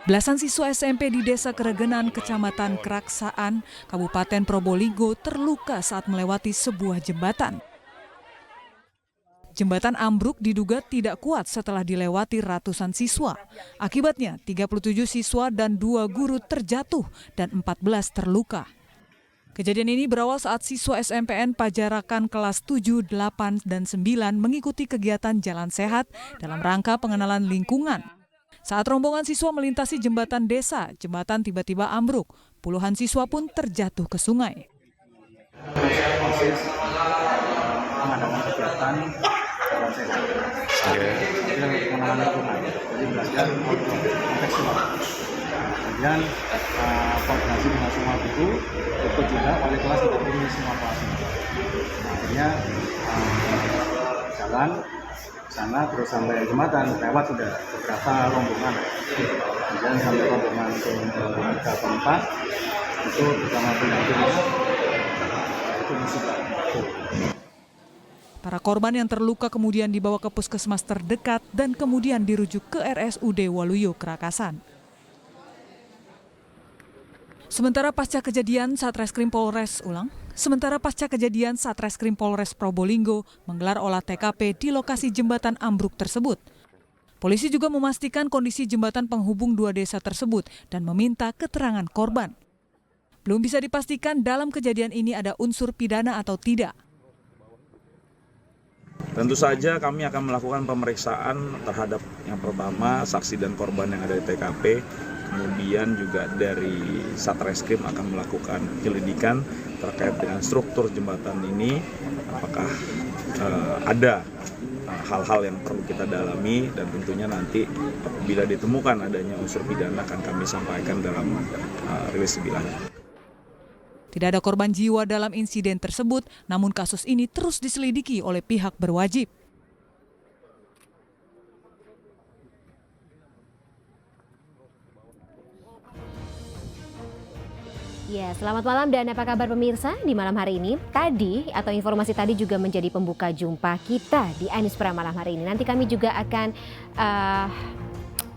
Belasan siswa SMP di Desa Keregenan, Kecamatan Keraksaan, Kabupaten Probolinggo terluka saat melewati sebuah jembatan. Jembatan ambruk diduga tidak kuat setelah dilewati ratusan siswa. Akibatnya 37 siswa dan 2 guru terjatuh dan 14 terluka. Kejadian ini berawal saat siswa SMPN Pajarakan kelas 7, 8, dan 9 mengikuti kegiatan Jalan Sehat dalam rangka pengenalan lingkungan. Saat rombongan siswa melintasi jembatan desa, jembatan tiba-tiba ambruk. Puluhan siswa pun terjatuh ke sungai. Mengadakan kegiatan Jalan Sehat. Pengenalan lingkungan. Jadi belajar kemudian koordinasi dengan semua guru, ikut juga wali kelas didampingi semua kelas. Akhirnya jalan sana terus sampai jembatan, lewat sudah beberapa rombongan, kemudian sampai rombongan ke keempat itu bersama pendamping itu musibah. Para korban yang terluka kemudian dibawa ke puskesmas terdekat dan kemudian dirujuk ke RSUD Waluyo Kerakasan. Sementara pasca kejadian Satreskrim Polres Probolinggo menggelar olah TKP di lokasi jembatan ambruk tersebut. Polisi juga memastikan kondisi jembatan penghubung dua desa tersebut dan meminta keterangan korban. Belum bisa dipastikan dalam kejadian ini ada unsur pidana atau tidak. Tentu saja kami akan melakukan pemeriksaan terhadap yang pertama saksi dan korban yang ada di TKP. Kemudian juga dari Satreskrim akan melakukan penyelidikan terkait dengan struktur jembatan ini, apakah ada hal-hal yang perlu kita dalami, dan tentunya nanti apabila ditemukan adanya unsur pidana akan kami sampaikan dalam rilis lebih lanjut. Tidak ada korban jiwa dalam insiden tersebut, namun kasus ini terus diselidiki oleh pihak berwajib. Ya, selamat malam dan apa kabar pemirsa di malam hari ini? Tadi atau informasi tadi juga menjadi pembuka jumpa kita di Anispra malam hari ini. Nanti kami juga akan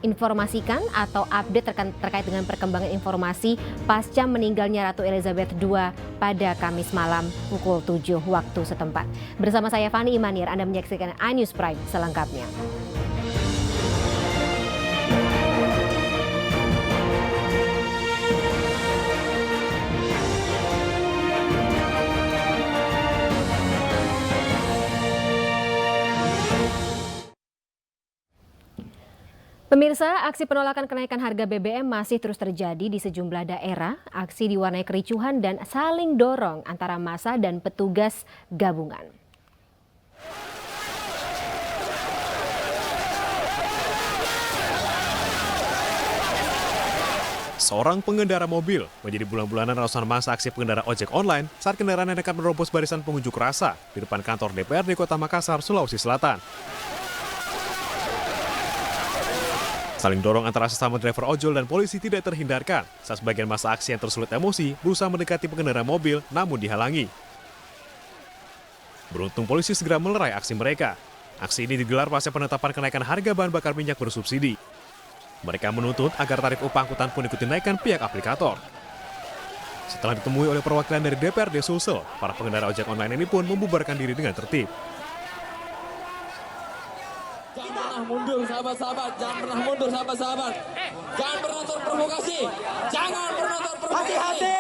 informasikan atau update terkait dengan perkembangan informasi pasca meninggalnya Ratu Elizabeth II pada Kamis malam pukul 7 waktu setempat. Bersama saya Fani Imanir, Anda menyaksikan iNews Prime selengkapnya. Pemirsa, aksi penolakan kenaikan harga BBM masih terus terjadi di sejumlah daerah. Aksi diwarnai kericuhan dan saling dorong antara massa dan petugas gabungan. Seorang pengendara mobil menjadi bulan-bulanan ratusan masa aksi pengendara ojek online saat kendaraannya nekat menerobos barisan pengunjuk rasa di depan kantor DPRD Kota Makassar, Sulawesi Selatan. Saling dorong antara sesama driver ojol dan polisi tidak terhindarkan saat sebagian masa aksi yang tersulut emosi berusaha mendekati pengendara mobil namun dihalangi. Beruntung polisi segera melerai aksi mereka. Aksi ini digelar pasca penetapan kenaikan harga bahan bakar minyak bersubsidi. Mereka menuntut agar tarif upah angkutan pun ikut dinaikkan pihak aplikator. Setelah ditemui oleh perwakilan dari DPRD Sulsel, para pengendara ojek online ini pun membubarkan diri dengan tertib. Mundur sahabat-sahabat, jangan pernah mundur sahabat-sahabat. Jangan pernah terprovokasi. Jangan pernah terprovokasi.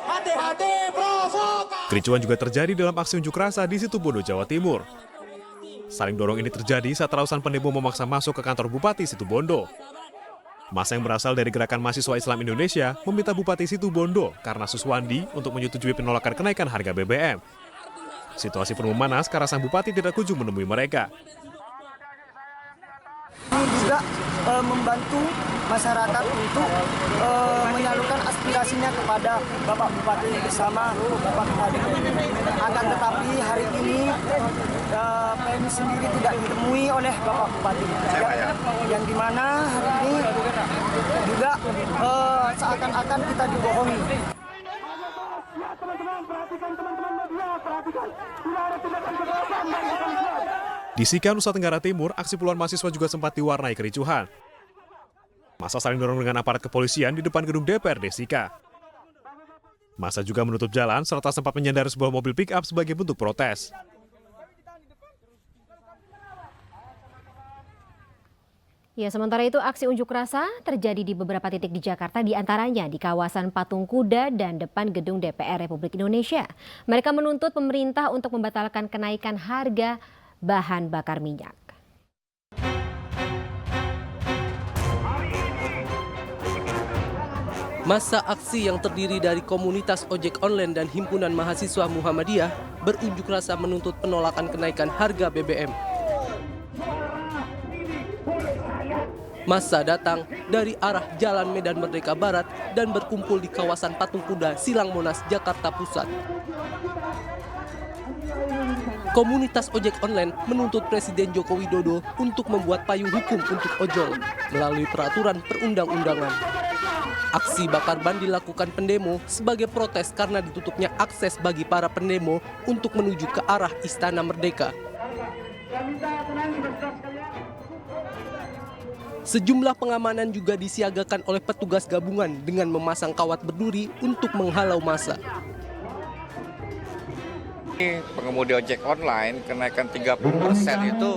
Hati-hati, provokasi. Kericuan juga terjadi dalam aksi unjuk rasa di Situbondo, Jawa Timur. Saling dorong ini terjadi saat ratusan pendemo memaksa masuk ke kantor Bupati Situbondo. Massa yang berasal dari Gerakan Mahasiswa Islam Indonesia meminta Bupati Situbondo karena Suswandi untuk menyetujui penolakan kenaikan harga BBM. Situasi pun memanas karena sang Bupati tidak kunjung menemui mereka. Ini juga membantu masyarakat untuk menyalurkan aspirasinya kepada Bapak Bupati bersama Bapak Bupati. Akan tetapi hari ini PMI sendiri tidak ditemui oleh Bapak Bupati. Yang dimana hari ini juga seakan-akan kita dibohongi. Teman-teman perhatikan, teman-teman media perhatikan. Tidak ada tindakan kekerasan dan kepolisian. Di Sika, Nusa Tenggara Timur, aksi puluhan mahasiswa juga sempat diwarnai kericuhan. Massa saling dorong dengan aparat kepolisian di depan gedung DPRD Sika. Massa juga menutup jalan serta sempat menyandar sebuah mobil pick-up sebagai bentuk protes. Ya, sementara itu aksi unjuk rasa terjadi di beberapa titik di Jakarta, di antaranya di kawasan Patung Kuda dan depan gedung DPR Republik Indonesia. Mereka menuntut pemerintah untuk membatalkan kenaikan harga bahan bakar minyak. Massa aksi yang terdiri dari komunitas ojek online dan himpunan mahasiswa Muhammadiyah berunjuk rasa menuntut penolakan kenaikan harga BBM. Massa datang dari arah Jalan Medan Merdeka Barat dan berkumpul di kawasan Patung Kuda, Silang Monas, Jakarta Pusat. Komunitas ojek online menuntut Presiden Joko Widodo untuk membuat payung hukum untuk ojol melalui peraturan perundang-undangan. Aksi bakar ban dilakukan pendemo sebagai protes karena ditutupnya akses bagi para pendemo untuk menuju ke arah Istana Merdeka. Sejumlah pengamanan juga disiagakan oleh petugas gabungan dengan memasang kawat berduri untuk menghalau massa. Pengemudi ojek online kenaikan 30% itu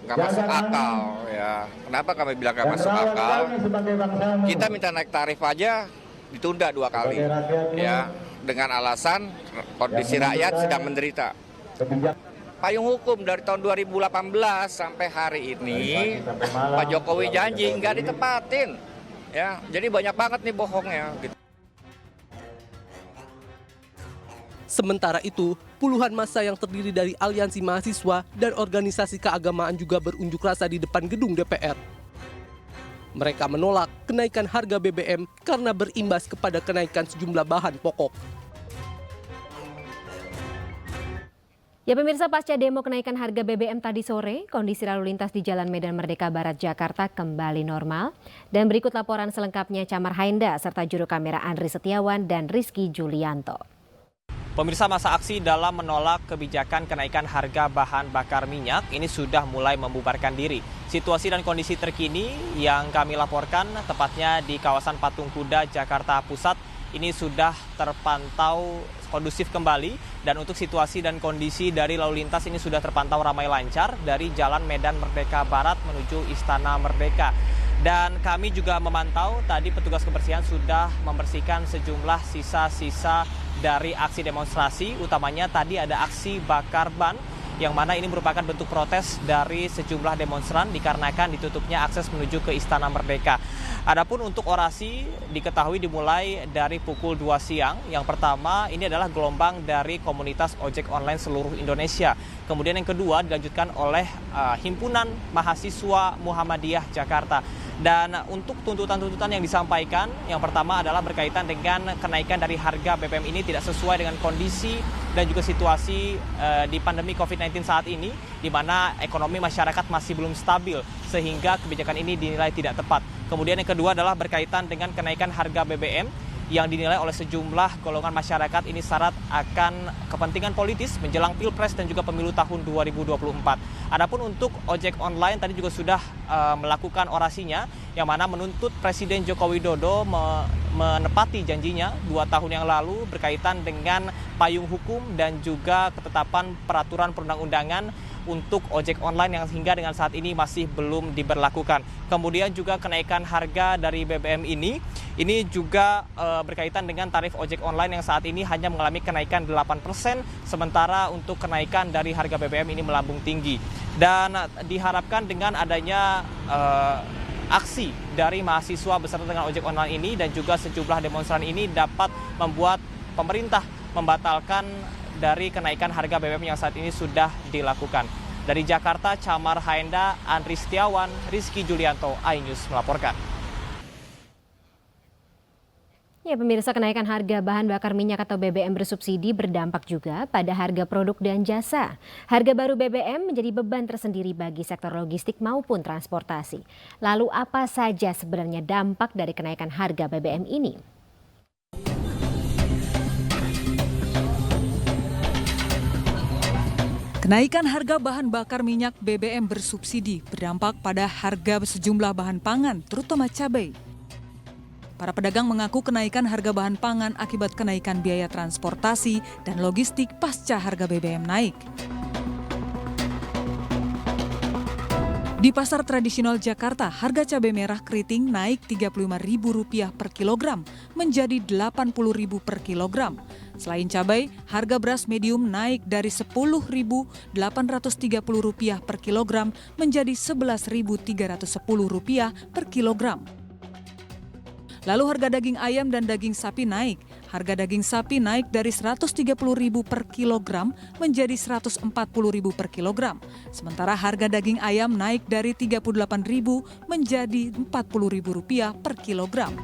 nggak masuk akal ya. Kenapa kami bilang nggak masuk akal? Kita minta naik tarif aja ditunda 2 kali ya, dengan alasan kondisi rakyat sedang menderita. Payung hukum dari tahun 2018 sampai hari ini Pak Jokowi janji nggak ditepatin ya, jadi banyak banget nih bohongnya gitu. Sementara itu, puluhan massa yang terdiri dari aliansi mahasiswa dan organisasi keagamaan juga berunjuk rasa di depan gedung DPR. Mereka menolak kenaikan harga BBM karena berimbas kepada kenaikan sejumlah bahan pokok. Ya pemirsa, pasca demo kenaikan harga BBM tadi sore, kondisi lalu lintas di Jalan Medan Merdeka Barat Jakarta kembali normal. Dan berikut laporan selengkapnya Camar Hainda serta juru kamera Andri Setiawan dan Rizky Julianto. Pemirsa, masa aksi dalam menolak kebijakan kenaikan harga bahan bakar minyak ini sudah mulai membubarkan diri. Situasi dan kondisi terkini yang kami laporkan tepatnya di kawasan Patung Kuda, Jakarta Pusat ini sudah terpantau kondusif kembali, dan untuk situasi dan kondisi dari lalu lintas ini sudah terpantau ramai lancar dari Jalan Medan Merdeka Barat menuju Istana Merdeka. Dan kami juga memantau tadi petugas kebersihan sudah membersihkan sejumlah sisa-sisa dari aksi demonstrasi, utamanya tadi ada aksi bakar ban yang mana ini merupakan bentuk protes dari sejumlah demonstran dikarenakan ditutupnya akses menuju ke Istana Merdeka. Adapun untuk orasi diketahui dimulai dari pukul 2 siang. Yang pertama ini adalah gelombang dari komunitas ojek online seluruh Indonesia. Kemudian yang kedua dilanjutkan oleh Himpunan Mahasiswa Muhammadiyah Jakarta. Dan untuk tuntutan-tuntutan yang disampaikan, yang pertama adalah berkaitan dengan kenaikan dari harga BBM ini tidak sesuai dengan kondisi dan juga situasi di pandemi COVID-19 saat ini, di mana ekonomi masyarakat masih belum stabil, sehingga kebijakan ini dinilai tidak tepat. Kemudian yang kedua adalah berkaitan dengan kenaikan harga BBM yang dinilai oleh sejumlah golongan masyarakat ini syarat akan kepentingan politis menjelang Pilpres dan juga pemilu tahun 2024. Adapun untuk ojek online tadi juga sudah melakukan orasinya, yang mana menuntut Presiden Joko Widodo menepati janjinya 2 tahun yang lalu berkaitan dengan payung hukum dan juga ketetapan peraturan perundang-undangan untuk ojek online yang hingga dengan saat ini masih belum diberlakukan. Kemudian juga kenaikan harga dari BBM ini juga berkaitan dengan tarif ojek online yang saat ini hanya mengalami kenaikan 8%, sementara untuk kenaikan dari harga BBM ini melambung tinggi. Dan diharapkan dengan adanya aksi dari mahasiswa beserta dengan ojek online ini dan juga sejumlah demonstran ini dapat membuat pemerintah membatalkan dari kenaikan harga BBM yang saat ini sudah dilakukan. Dari Jakarta, Camar Hainda, Andri Setiawan, Rizky Julianto, iNews melaporkan. Ya pemirsa, kenaikan harga bahan bakar minyak atau BBM bersubsidi berdampak juga pada harga produk dan jasa. Harga baru BBM menjadi beban tersendiri bagi sektor logistik maupun transportasi. Lalu apa saja sebenarnya dampak dari kenaikan harga BBM ini? Kenaikan harga bahan bakar minyak BBM bersubsidi berdampak pada harga sejumlah bahan pangan, terutama cabai. Para pedagang mengaku kenaikan harga bahan pangan akibat kenaikan biaya transportasi dan logistik pasca harga BBM naik. Di pasar tradisional Jakarta, harga cabai merah keriting naik Rp35.000 per kilogram menjadi Rp80.000 per kilogram. Selain cabai, harga beras medium naik dari Rp10.830 per kilogram menjadi Rp11.310 per kilogram. Lalu harga daging ayam dan daging sapi naik. Harga daging sapi naik dari Rp130.000 per kilogram menjadi Rp140.000 per kilogram. Sementara harga daging ayam naik dari Rp38.000 menjadi Rp40.000 per kilogram.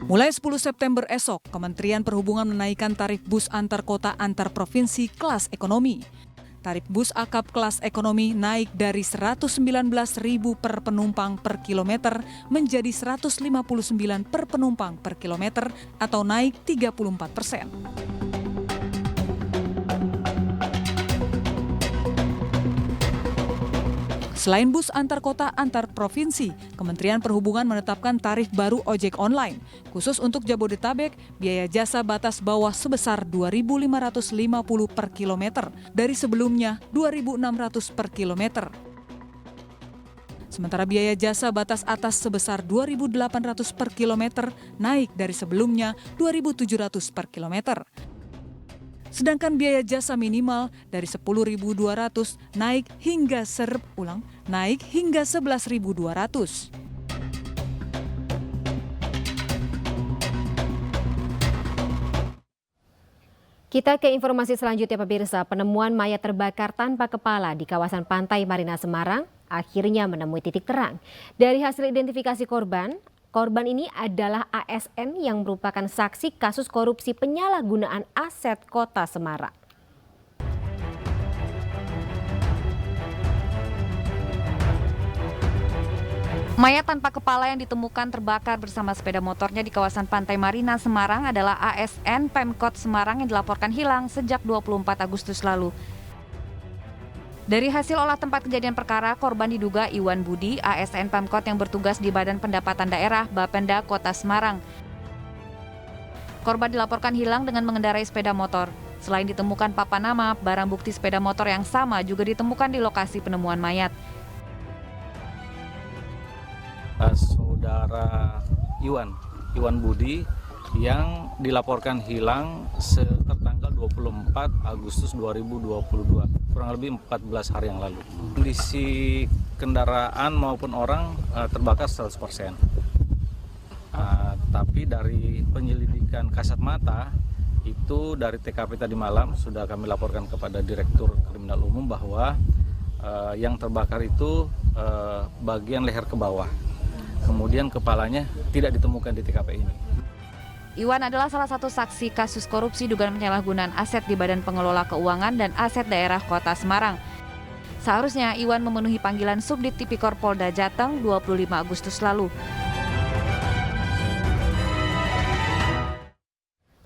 Mulai 10 September esok, Kementerian Perhubungan menaikkan tarif bus antar kota antar provinsi kelas ekonomi. Tarif bus akap kelas ekonomi naik dari Rp119.000 per penumpang per kilometer menjadi Rp159 per penumpang per kilometer atau naik 34%. Selain bus antar kota antar provinsi, Kementerian Perhubungan menetapkan tarif baru ojek online. Khusus untuk Jabodetabek, biaya jasa batas bawah sebesar Rp2.550 per kilometer dari sebelumnya Rp2.600 per kilometer. Sementara biaya jasa batas atas sebesar Rp2.800 per kilometer naik dari sebelumnya Rp2.700 per kilometer. Sedangkan biaya jasa minimal dari Rp10.200 naik hingga Rp11.200. Kita ke informasi selanjutnya pemirsa, penemuan mayat terbakar tanpa kepala di kawasan Pantai Marina Semarang akhirnya menemui titik terang. Dari hasil identifikasi korban ini adalah ASN yang merupakan saksi kasus korupsi penyalahgunaan aset Kota Semarang. Mayat tanpa kepala yang ditemukan terbakar bersama sepeda motornya di kawasan Pantai Marina Semarang adalah ASN Pemkot Semarang yang dilaporkan hilang sejak 24 Agustus lalu. Dari hasil olah tempat kejadian perkara, korban diduga Iwan Budi, ASN Pemkot yang bertugas di Badan Pendapatan Daerah Bapenda Kota Semarang. Korban dilaporkan hilang dengan mengendarai sepeda motor. Selain ditemukan papan nama, barang bukti sepeda motor yang sama juga ditemukan di lokasi penemuan mayat. Saudara Iwan Budi yang dilaporkan hilang tertanggal 24 Agustus 2022, kurang lebih 14 hari yang lalu. Kondisi kendaraan maupun orang terbakar 100%. Tapi dari penyelidikan kasat mata itu dari TKP tadi malam sudah kami laporkan kepada Direktur Kriminal Umum bahwa yang terbakar itu bagian leher ke bawah. Kemudian kepalanya tidak ditemukan di TKP ini. Iwan adalah salah satu saksi kasus korupsi dugaan penyalahgunaan aset di Badan Pengelola Keuangan dan Aset Daerah Kota Semarang. Seharusnya Iwan memenuhi panggilan Subdit Tipikor Polda Jateng 25 Agustus lalu.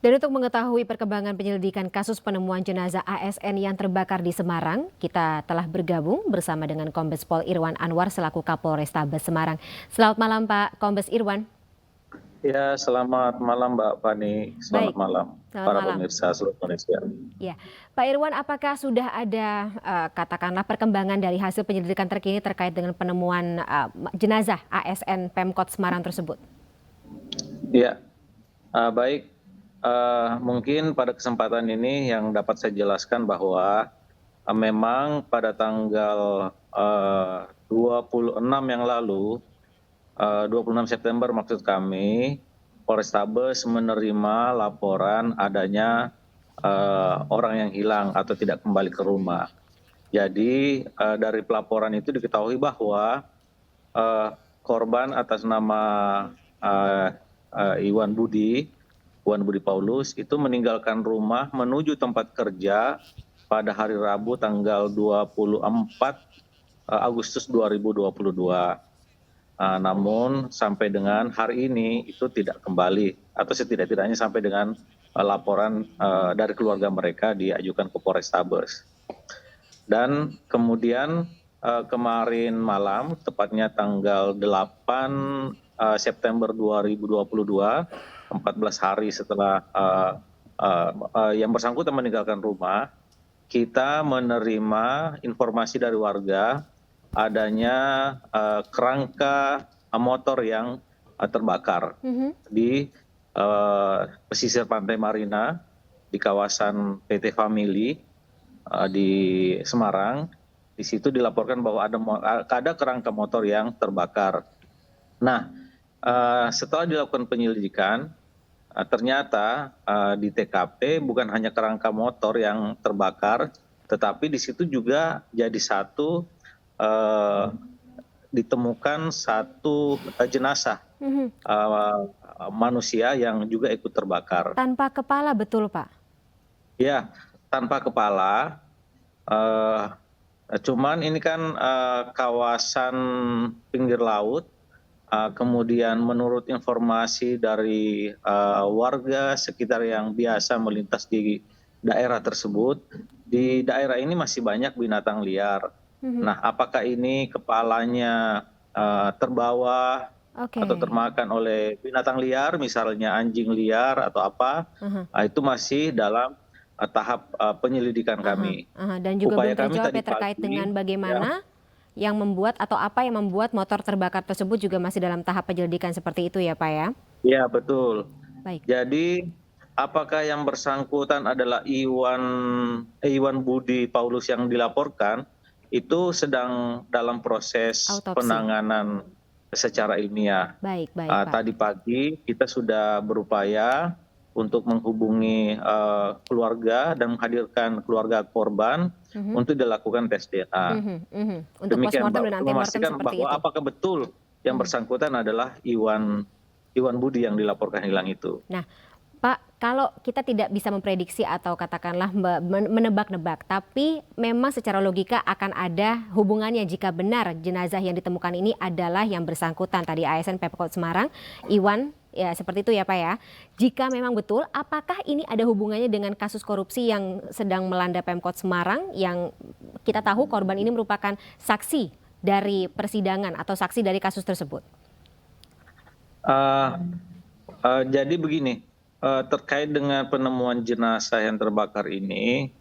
Dan untuk mengetahui perkembangan penyelidikan kasus penemuan jenazah ASN yang terbakar di Semarang, kita telah bergabung bersama dengan Kombes Pol Irwan Anwar selaku Kapolrestabes Semarang. Selamat malam Pak Kombes Irwan. Ya, selamat malam Mbak Fani. Selamat malam para pemirsa seluruh Indonesia. Ya, Pak Irwan, apakah sudah ada katakanlah perkembangan dari hasil penyelidikan terkini terkait dengan penemuan jenazah ASN Pemkot Semarang tersebut? Ya, baik. Mungkin pada kesempatan ini yang dapat saya jelaskan bahwa memang pada tanggal 26 yang lalu, 26 September maksud kami, Polrestabes menerima laporan adanya orang yang hilang atau tidak kembali ke rumah. Jadi dari pelaporan itu diketahui bahwa korban atas nama Iwan Budi Paulus itu meninggalkan rumah menuju tempat kerja pada hari Rabu tanggal 24 Agustus 2022. Namun sampai dengan hari ini itu tidak kembali atau setidak-tidaknya sampai dengan laporan dari keluarga mereka diajukan ke Polrestabes. Dan kemudian kemarin malam, tepatnya tanggal 8 September 2022, 14 hari setelah yang bersangkutan meninggalkan rumah, kita menerima informasi dari warga adanya kerangka motor yang terbakar di pesisir Pantai Marina di kawasan PT Family di Semarang. Di situ dilaporkan bahwa ada kerangka motor yang terbakar. Nah, setelah dilakukan penyelidikan, ternyata di TKP bukan hanya kerangka motor yang terbakar, tetapi di situ juga jadi ditemukan satu jenazah manusia yang juga ikut terbakar. Tanpa kepala, betul Pak? Ya, tanpa kepala. Cuman ini kan kawasan pinggir laut. Kemudian menurut informasi dari warga sekitar yang biasa melintas di daerah tersebut, di daerah ini masih banyak binatang liar. Nah, apakah ini kepalanya terbawa atau termakan oleh binatang liar, misalnya anjing liar atau apa, itu masih dalam tahap penyelidikan kami. Dan juga Upaya belum terjawab kami ya terkait tadi dengan pagi, bagaimana yang membuat atau apa yang membuat motor terbakar tersebut juga masih dalam tahap penyelidikan seperti itu ya Pak ya? Ya, betul. Baik. Jadi apakah yang bersangkutan adalah Iwan Budi Paulus yang dilaporkan, itu sedang dalam proses Autopsi. penanganan secara ilmiah. Baik, Pak. Tadi pagi kita sudah berupaya untuk menghubungi keluarga dan menghadirkan keluarga korban untuk dilakukan tes DNA. Untuk Demikian, postmortem dan antemortem memastikan seperti bahwa itu. apakah betul yang bersangkutan adalah Iwan Budi yang dilaporkan hilang itu. Nah, Pak, kalau kita tidak bisa memprediksi atau katakanlah menebak-nebak, tapi memang secara logika akan ada hubungannya jika benar jenazah yang ditemukan ini adalah yang bersangkutan tadi ASN Pemkot Semarang, Iwan, ya seperti itu ya Pak ya. Jika memang betul, apakah ini ada hubungannya dengan kasus korupsi yang sedang melanda Pemkot Semarang yang kita tahu korban ini merupakan saksi dari persidangan atau saksi dari kasus tersebut? Jadi begini. Terkait dengan penemuan jenazah yang terbakar ini,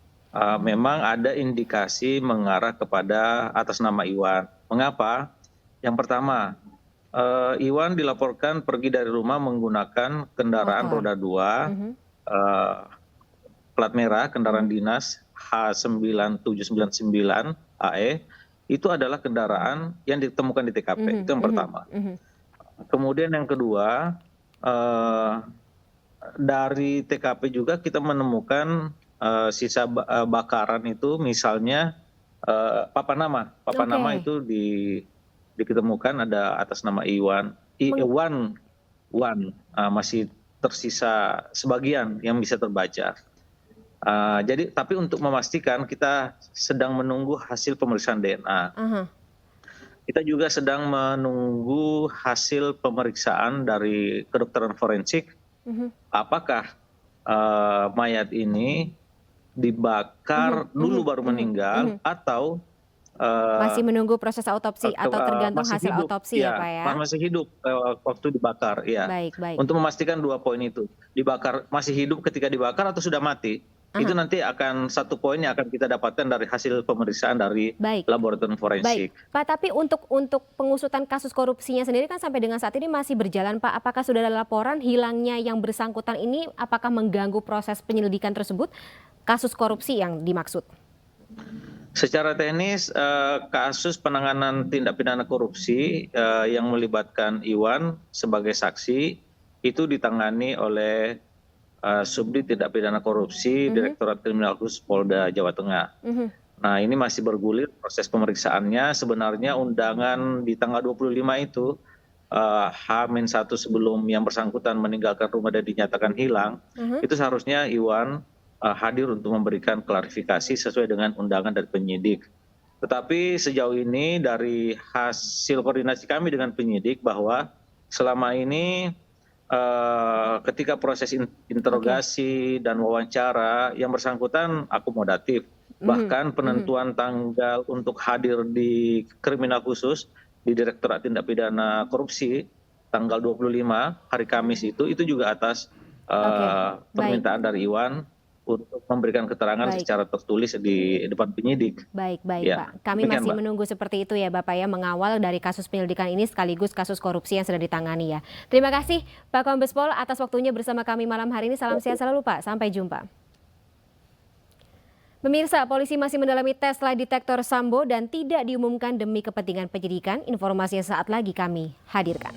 memang ada indikasi mengarah kepada atas nama Iwan. Mengapa? Yang pertama, Iwan dilaporkan pergi dari rumah menggunakan kendaraan roda 2, plat merah, kendaraan dinas H9799 AE. Itu adalah kendaraan yang ditemukan di TKP. Itu yang pertama. Kemudian yang kedua, dari TKP juga kita menemukan sisa bakaran itu, misalnya papan nama itu ditemukan ada atas nama Iwan. Masih tersisa sebagian yang bisa terbaca. Jadi tapi untuk memastikan kita sedang menunggu hasil pemeriksaan DNA. Kita juga sedang menunggu hasil pemeriksaan dari kedokteran forensik. Apakah mayat ini dibakar dulu baru meninggal atau masih menunggu proses autopsi atau tergantung hasil hidup, autopsi ya Pak ya? Masih hidup waktu dibakar, ya. Baik. Untuk memastikan 2 poin itu, dibakar masih hidup ketika dibakar atau sudah mati. Itu nanti akan 1 poin yang akan kita dapatkan dari hasil pemeriksaan dari laboratorium forensik. Baik, Pak, tapi untuk pengusutan kasus korupsinya sendiri kan sampai dengan saat ini masih berjalan, Pak. Apakah sudah ada laporan hilangnya yang bersangkutan ini, apakah mengganggu proses penyelidikan tersebut, kasus korupsi yang dimaksud? Secara teknis, kasus penanganan tindak pidana korupsi yang melibatkan Iwan sebagai saksi itu ditangani oleh Subdit Tindak Pidana Korupsi Direktorat Kriminal Khusus Polda Jawa Tengah. Nah, ini masih bergulir proses pemeriksaannya. Sebenarnya undangan di tanggal 25 itu H-1 sebelum yang bersangkutan meninggalkan rumah dan dinyatakan hilang, itu seharusnya Iwan hadir untuk memberikan klarifikasi sesuai dengan undangan dari penyidik. Tetapi sejauh ini dari hasil koordinasi kami dengan penyidik bahwa selama ini ketika proses interogasi dan wawancara yang bersangkutan akomodatif. Bahkan penentuan tanggal untuk hadir di kriminal khusus di Direktorat Tindak Pidana Korupsi tanggal 25 hari Kamis itu juga atas permintaan dari Iwan untuk memberikan keterangan secara tertulis di depan penyidik. Baik, Ya, Pak. Kami demikian, masih Mbak. menunggu seperti itu ya Bapak ya, mengawal dari kasus penyelidikan ini sekaligus kasus korupsi yang sedang ditangani ya. Terima kasih Pak Kombes Pol atas waktunya bersama kami malam hari ini. Salam sehat selalu Pak. Sampai jumpa. Pemirsa, polisi masih mendalami tes lie detektor Sambo dan tidak diumumkan demi kepentingan penyidikan. Informasinya saat lagi kami hadirkan.